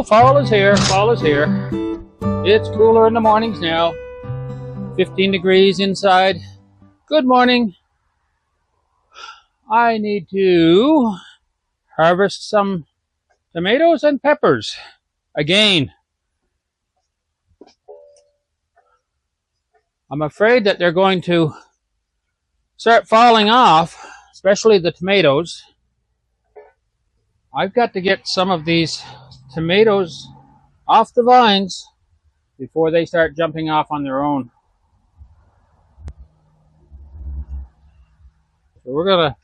fall is here. Fall is here. It's cooler in the mornings now. 15 degrees inside. Good morning. I need to harvest some tomatoes and peppers again. I'm afraid that they're going to start falling off, especially the tomatoes. I've got to get some of these tomatoes off the vines before they start jumping off on their own. So we're going to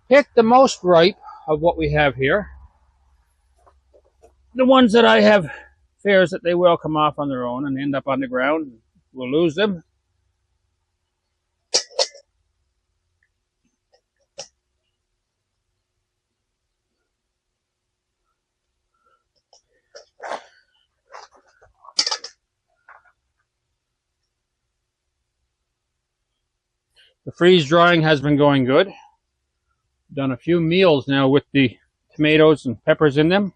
pick the most ripe of what we have here. The ones that I have fears that they will come off on their own and end up on the ground. We'll lose them. The freeze drying has been going good. Done a few meals now with the tomatoes and peppers in them.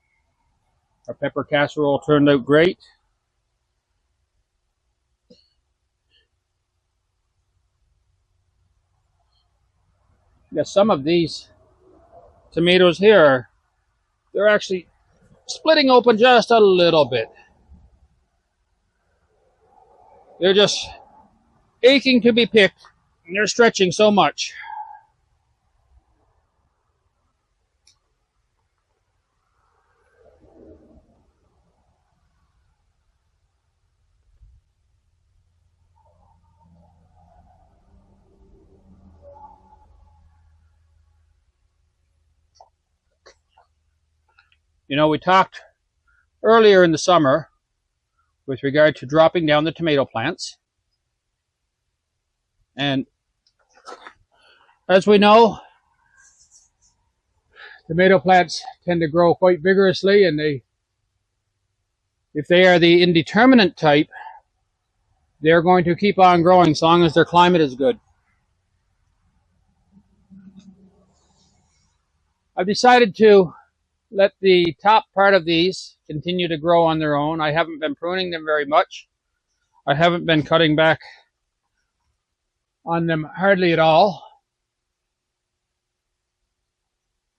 Our pepper casserole turned out great. Yeah, some of these tomatoes here, they're actually splitting open just a little bit. They're just aching to be picked, and they're stretching so much. You know, we talked earlier in the summer with regard to dropping down the tomato plants. And as we know, tomato plants tend to grow quite vigorously, and if they are the indeterminate type, they're going to keep on growing as long as their climate is good. I've decided to let the top part of these continue to grow on their own. I haven't been pruning them very much. I haven't been cutting back on them hardly at all.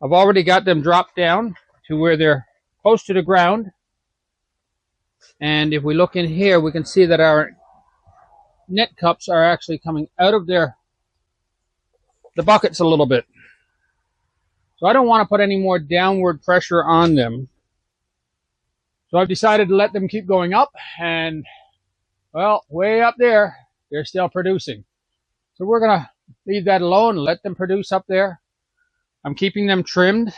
I've already got them dropped down to where they're close to the ground. And if we look in here, we can see that our net cups are actually coming out of the buckets a little bit. So I don't want to put any more downward pressure on them. So I've decided to let them keep going up, and well, way up there, they're still producing. So we're going to leave that alone and let them produce up there. I'm keeping them trimmed.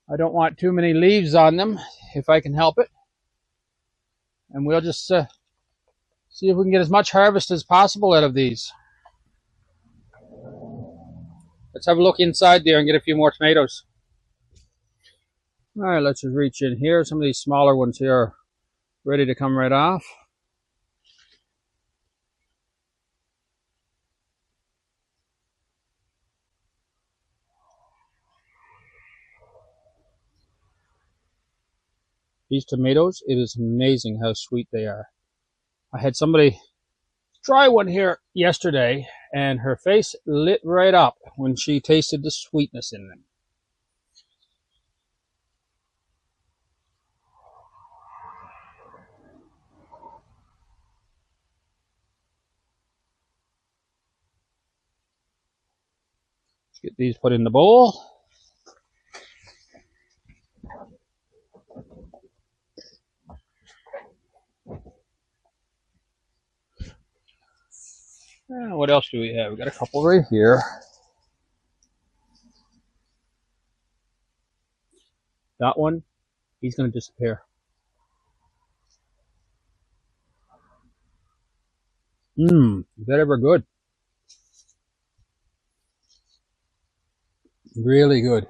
I don't want too many leaves on them if I can help it. And we'll just see if we can get as much harvest as possible out of these. Let's have a look inside there and get a few more tomatoes. All right, let's just reach in here. Some of these smaller ones here are ready to come right off. These tomatoes, it is amazing how sweet they are. I had somebody try one here yesterday, and her face lit right up when she tasted the sweetness in them. Let's get these put in the bowl. What else do we have? We got a couple right here. That one, he's going to disappear. Is that ever good? Really good.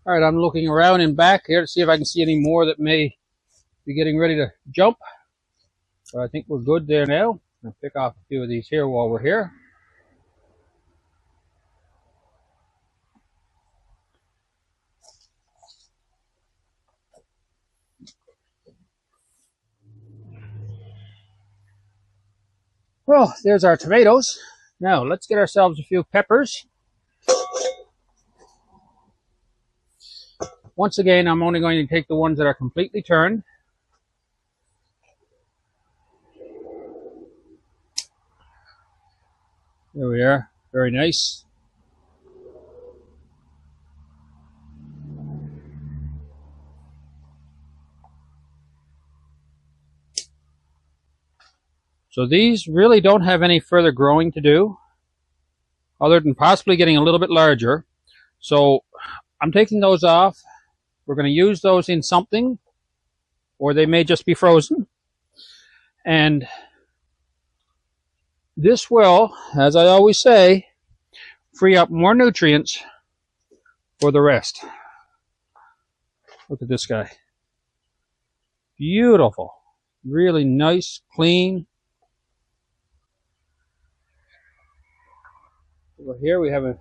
All right, I'm looking around and back here to see if I can see any more that may be getting ready to jump. So I think we're good there now. I'll pick off a few of these here while we're here. Well, there's our tomatoes. Now, let's get ourselves a few peppers. Once again, I'm only going to take the ones that are completely turned. There we are. Very nice. So these really don't have any further growing to do, other than possibly getting a little bit larger. So I'm taking those off. We're going to use those in something, or they may just be frozen. And this will, as I always say, free up more nutrients for the rest. Look at this guy. Beautiful. Really nice, clean. Over here we have a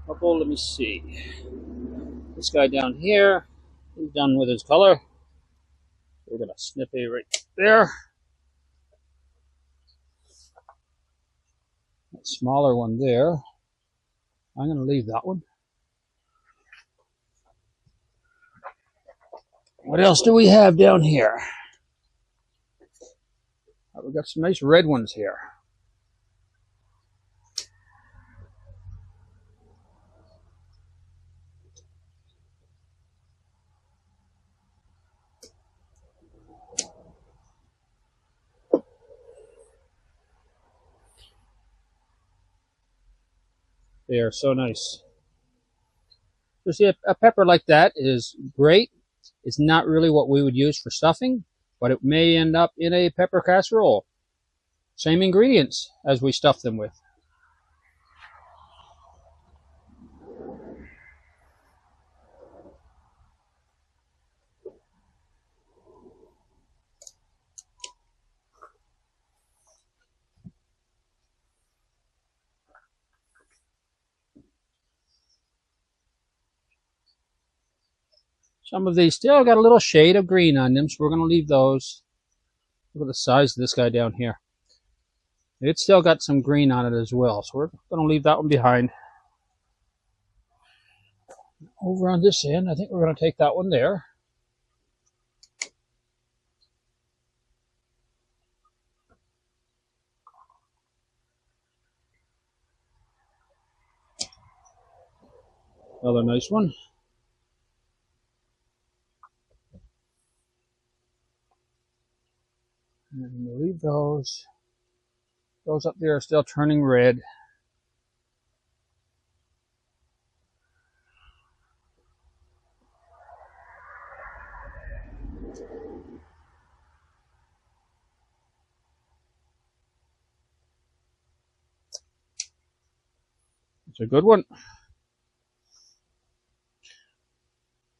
couple, let me see. This guy down here, he's done with his color. We're going to snip a right there. That smaller one there. I'm going to leave that one. What else do we have down here? We've got some nice red ones here. They are so nice. So see, a pepper like that is great. It's not really what we would use for stuffing, but it may end up in a pepper casserole. Same ingredients as we stuff them with. Some of these still got a little shade of green on them, so we're going to leave those. Look at the size of this guy down here. It's still got some green on it as well, so we're going to leave that one behind. Over on this end, I think we're going to take that one there. Another nice one. And we'll leave those. Those up there are still turning red. It's a good one.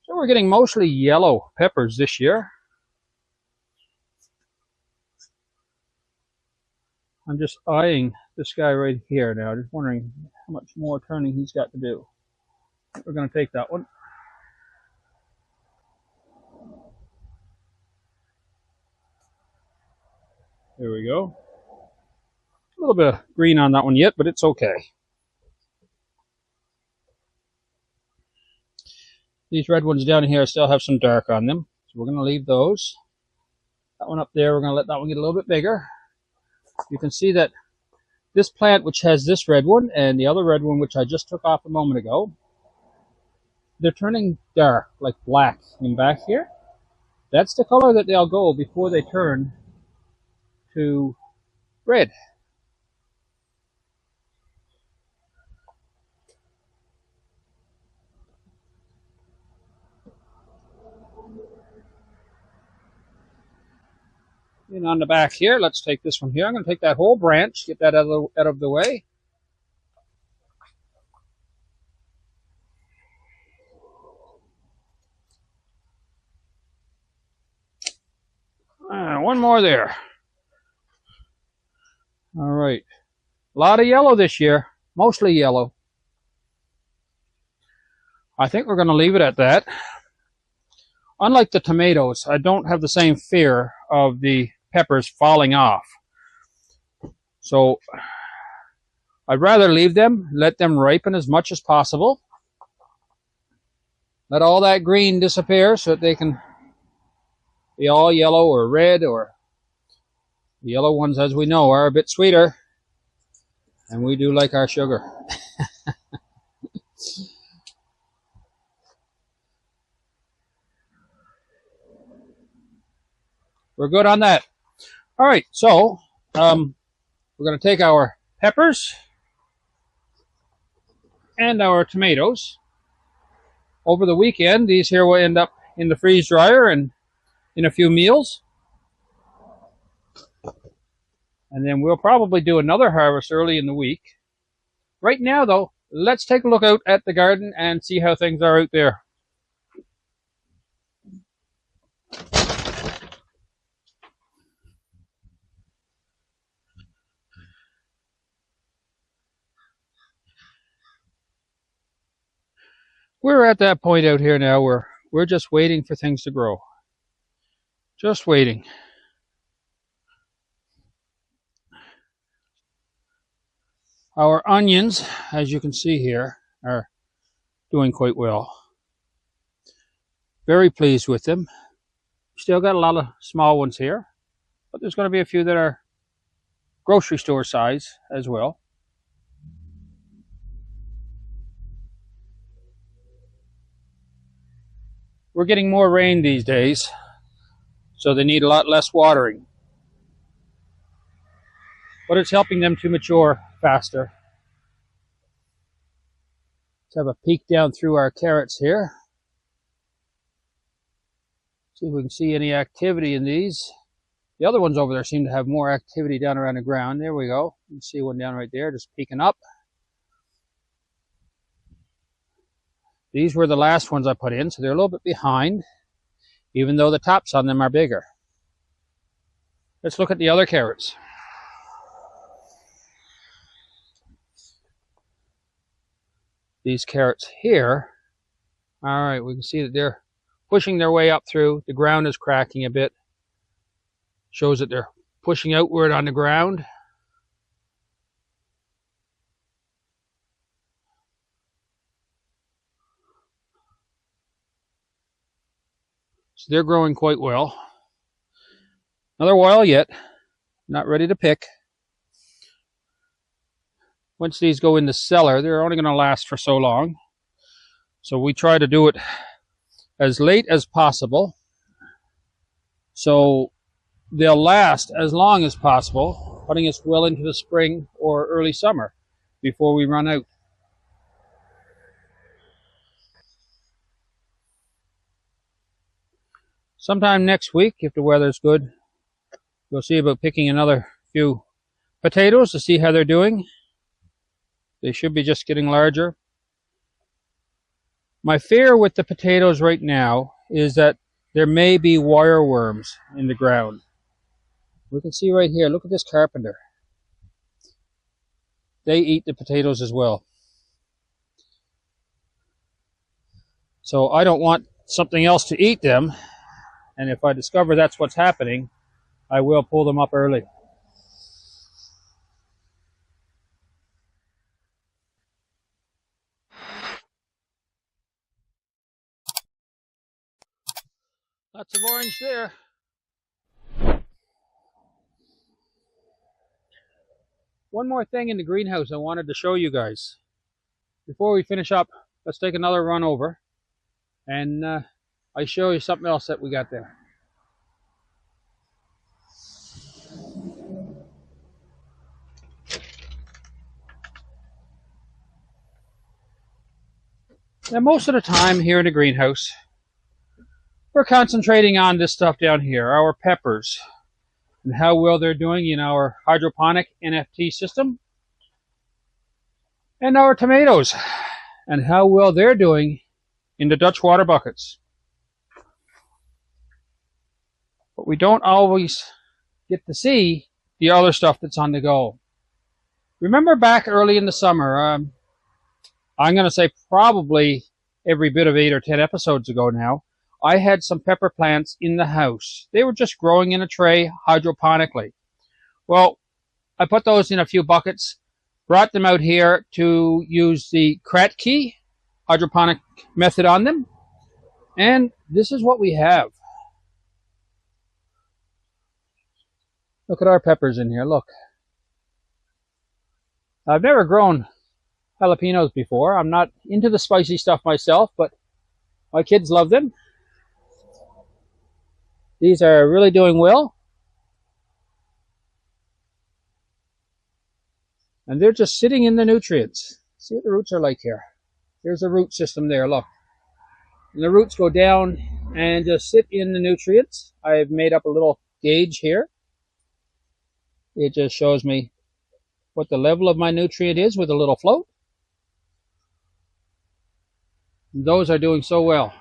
So we're getting mostly yellow peppers this year. I'm just eyeing this guy right here now, just wondering how much more turning he's got to do. We're going to take that one. There we go. A little bit of green on that one yet, but it's okay. These red ones down here still have some dark on them, so we're going to leave those. That one up there, we're going to let that one get a little bit bigger. You can see that this plant, which has this red one and the other red one, which I just took off a moment ago, they're turning dark, like black in back here. That's the color that they'll go before they turn to red. And on the back here, let's take this one here. I'm going to take that whole branch, get that out of the way. One more there. All right. A lot of yellow this year, mostly yellow. I think we're going to leave it at that. Unlike the tomatoes, I don't have the same fear of the peppers falling off. So I'd rather leave them, let them ripen as much as possible. Let all that green disappear so that they can be all yellow or red, or the yellow ones, as we know, are a bit sweeter. And we do like our sugar. We're good on that. All right, so we're going to take our peppers and our tomatoes. Over the weekend, these here will end up in the freeze dryer and in a few meals. And then we'll probably do another harvest early in the week. Right now, though, let's take a look out at the garden and see how things are out there. We're at that point out here now where we're just waiting for things to grow. Just waiting. Our onions, as you can see here, are doing quite well. Very pleased with them. Still got a lot of small ones here, but there's going to be a few that are grocery store size as well. We're getting more rain these days, so they need a lot less watering. But it's helping them to mature faster. Let's have a peek down through our carrots here. See if we can see any activity in these. The other ones over there seem to have more activity down around the ground. There we go. You can see one down right there, just peeking up. These were the last ones I put in, so they're a little bit behind, even though the tops on them are bigger. Let's look at the other carrots. These carrots here, all right, we can see that they're pushing their way up through. The ground is cracking a bit. Shows that they're pushing outward on the ground. So they're growing quite well. Another while yet. Not ready to pick. Once these go in the cellar, they're only going to last for so long. So we try to do it as late as possible, so they'll last as long as possible, putting us well into the spring or early summer before we run out. Sometime next week, if the weather's good, we'll see about picking another few potatoes to see how they're doing. They should be just getting larger. My fear with the potatoes right now is that there may be wireworms in the ground. We can see right here, look at this carpenter. They eat the potatoes as well. So I don't want something else to eat them, and if I discover that's what's happening, I will pull them up early. Lots of orange there. One more thing in the greenhouse I wanted to show you guys. Before we finish up, let's take another run over and I'll show you something else that we got there. Now, most of the time here in the greenhouse, we're concentrating on this stuff down here, our peppers, and how well they're doing in our hydroponic NFT system, and our tomatoes, and how well they're doing in the Dutch water buckets. But we don't always get to see the other stuff that's on the go. Remember back early in the summer, I'm going to say probably every bit of 8 or 10 episodes ago now, I had some pepper plants in the house. They were just growing in a tray hydroponically. Well, I put those in a few buckets, brought them out here to use the Kratky hydroponic method on them. And this is what we have. Look at our peppers in here, look. I've never grown jalapenos before. I'm not into the spicy stuff myself, but my kids love them. These are really doing well. And they're just sitting in the nutrients. See what the roots are like here. Here's the root system there, look. And the roots go down and just sit in the nutrients. I've made up a little gauge here. It just shows me what the level of my nutrient is with a little float. And those are doing so well.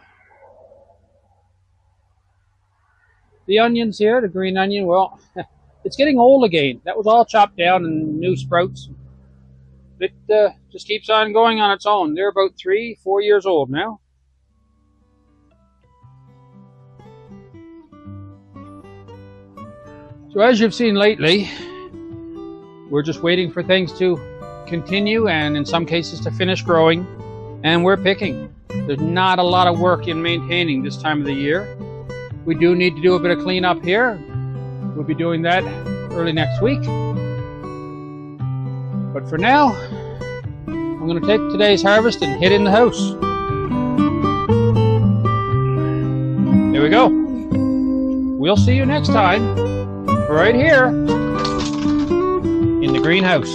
The onions here, the green onion, well, it's getting old again. That was all chopped down and new sprouts. It just keeps on going on its own. They're about 3-4 years old now. So as you've seen lately, we're just waiting for things to continue and in some cases to finish growing, and we're picking. There's not a lot of work in maintaining this time of the year. We do need to do a bit of cleanup here. We'll be doing that early next week. But for now, I'm going to take today's harvest and head in the house. There we go. We'll see you next time, right here in the greenhouse.